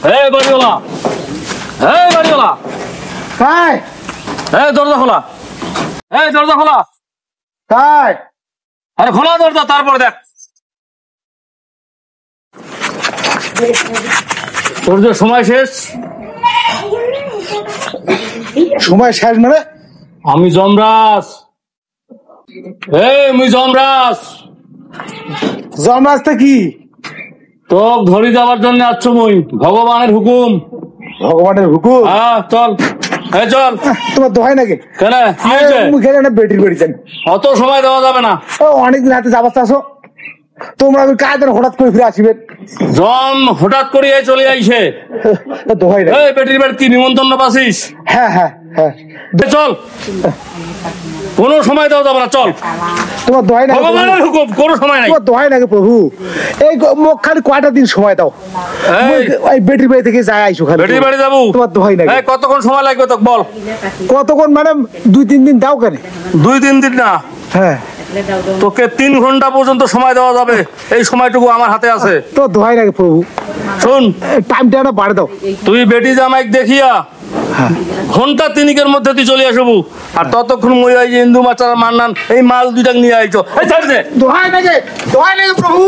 এই বাড়িওয়ালা, এই বাড়িওয়ালা, কাই এই দরজা খোলা, এই দরজা খোলা, কাই আরে খোলা দরজা, তারপরে দেখ তোর যে সময় শেষ। সময় শেষ মানে? আমি যমরাজ, এই মুই যমরাজ, জমাজটা কি? তোক ধরি যাওয়ার জন্য আসছো মুই, ভগবানের হুকুম। ভগবানের হুকুম? হ্যাঁ চল, এই চল। তোমার দোহাই নাকি? কেন কি হয়েছে? মুখে না বেটির বেড়ি চান, অত সময় দেওয়া যাবে না। অনেকদিন হাতে যাবার চাষো তোমরা, কাদের হঠাৎ করে ফিরে আসিবে? জম হঠাৎ করে চলে আইছে। দোহাই না? এই বেটির বাড়ি কি নিমন্ত্রণ পাচ্ছিস? হ্যাঁ হ্যাঁ হ্যাঁ, চল, কোনো সময় দেওয়া যাবে না, চল। তোমার দোহাই না? ভগবানের হুকুম, কোনো সময় নাই। তোমার দোহাই নাকি প্রভু? এই মুখ খালি কয়টা দিন সময় দাও, এই বেটির বাড়ি থেকে যাই আইসো খালি। বেটির বাড়ি যাবো? তোমার দোহাই নাকি? কতক্ষণ সময় লাগবে তোকে বল? কতক্ষণ মানে 2-3 দিন দাও কেন? 2-3 দিন না, হ্যাঁ তোকে 3 ঘন্টা পর্যন্ত সময় দেওয়া যাবে। এই সময়টুকু আমার হাতে আছে। তো দোহাই নাকি প্রভু? শুন, টাইমটা না বাড়ে দাও। তুই বেটি জামাই দেখিয়া ঘন্টা 3 মধ্যে তুই চলে আসবো। আর ততক্ষণ মই এই যে ইন্দু মাচার মান্নান এই মাল দুইটা নিয়ে আইছো। দোহাই নাকি? দোহাই নাকি প্রভু?